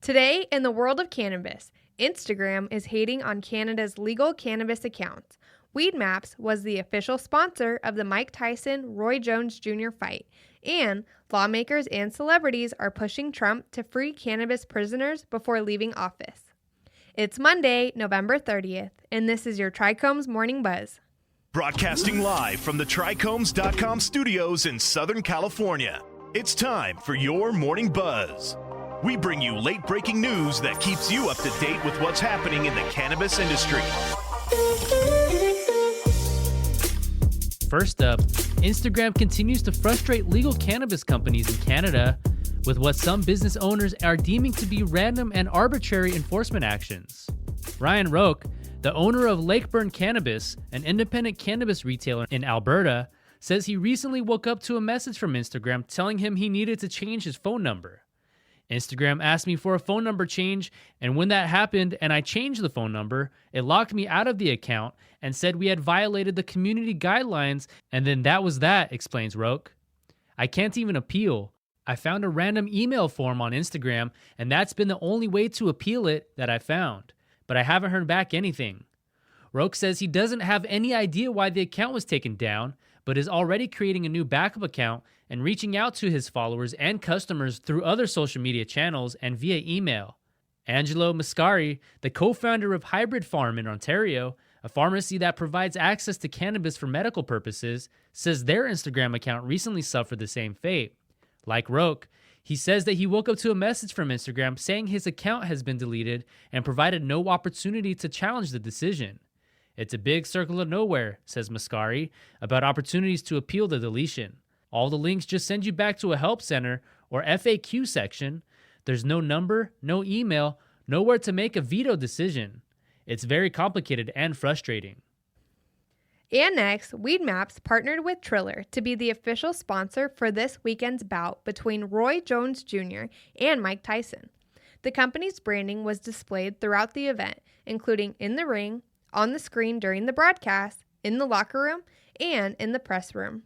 Today, in the world of cannabis, Instagram is hating on Canada's legal cannabis accounts. Weedmaps was the official sponsor of the Mike Tyson-Roy Jones Jr. fight, and lawmakers and celebrities are pushing Trump to free cannabis prisoners before leaving office. It's Monday, November 30th, and this is your TRICHOMES Morning Buzz. Broadcasting live from the TRICHOMES.com studios in Southern California, it's time for your Morning Buzz. We bring you late-breaking news that keeps you up to date with what's happening in the cannabis industry. First up, Instagram continues to frustrate legal cannabis companies in Canada with what some business owners are deeming to be random and arbitrary enforcement actions. Ryan Roque, the owner of Lakeburn Cannabis, an independent cannabis retailer in Alberta, says he recently woke up to a message from Instagram telling him he needed to change his phone number. Instagram asked me for a phone number change, and when that happened and I changed the phone number, it locked me out of the account and said we had violated the community guidelines, and then that was that, explains Roque. I can't even appeal. I found a random email form on Instagram, and that's been the only way to appeal it that I found, but I haven't heard back anything. Roque says he doesn't have any idea why the account was taken down, but is already creating a new backup account and reaching out to his followers and customers through other social media channels and via email. Angelo Mascari, the co-founder of Hybrid Farm in Ontario, a pharmacy that provides access to cannabis for medical purposes, says their Instagram account recently suffered the same fate. Like Roque, he says that he woke up to a message from Instagram saying his account has been deleted and provided no opportunity to challenge the decision. It's a big circle of nowhere, says Mascari, about opportunities to appeal the deletion. All the links just send you back to a help center or FAQ section. There's no number, no email, nowhere to make a veto decision. It's very complicated and frustrating. And next, Weedmaps partnered with Triller to be the official sponsor for this weekend's bout between Roy Jones Jr. and Mike Tyson. The company's branding was displayed throughout the event, including in the ring, on the screen during the broadcast, in the locker room, and in the press room.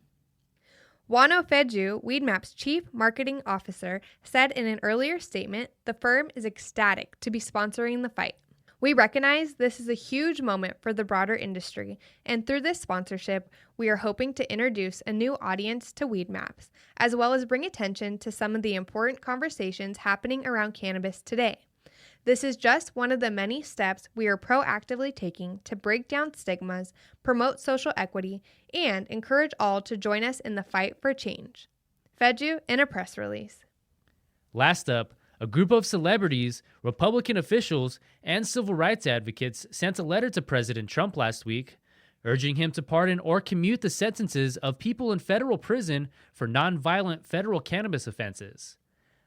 Wano Feju, Weedmaps' chief marketing officer, said in an earlier statement, the firm is ecstatic to be sponsoring the fight. We recognize this is a huge moment for the broader industry, and through this sponsorship, we are hoping to introduce a new audience to Weedmaps, as well as bring attention to some of the important conversations happening around cannabis today. This is just one of the many steps we are proactively taking to break down stigmas, promote social equity, and encourage all to join us in the fight for change. Feju in a press release. Last up, a group of celebrities, Republican officials, and civil rights advocates sent a letter to President Trump last week, urging him to pardon or commute the sentences of people in federal prison for nonviolent federal cannabis offenses.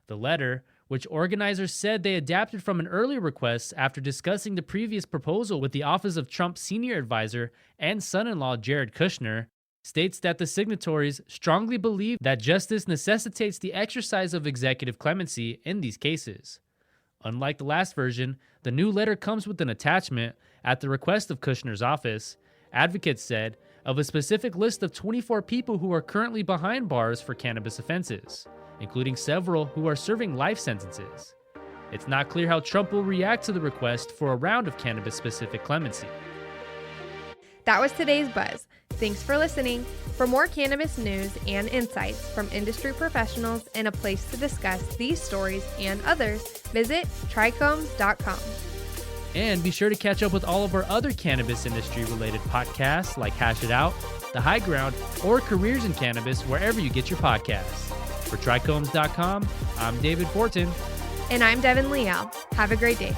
The letter, which organizers said they adapted from an earlier request after discussing the previous proposal with the Office of Trump's senior advisor and son-in-law Jared Kushner, states that the signatories strongly believe that justice necessitates the exercise of executive clemency in these cases. Unlike the last version, the new letter comes with an attachment at the request of Kushner's office, advocates said, of a specific list of 24 people who are currently behind bars for cannabis offenses, including several who are serving life sentences. It's not clear how Trump will react to the request for a round of cannabis-specific clemency. That was today's Buzz. Thanks for listening. For more cannabis news and insights from industry professionals and a place to discuss these stories and others, visit trichomes.com. And be sure to catch up with all of our other cannabis industry-related podcasts like Hash It Out, The High Ground, or Careers in Cannabis wherever you get your podcasts. For trichomes.com, I'm David Fortin. And I'm Devin Liao. Have a great day.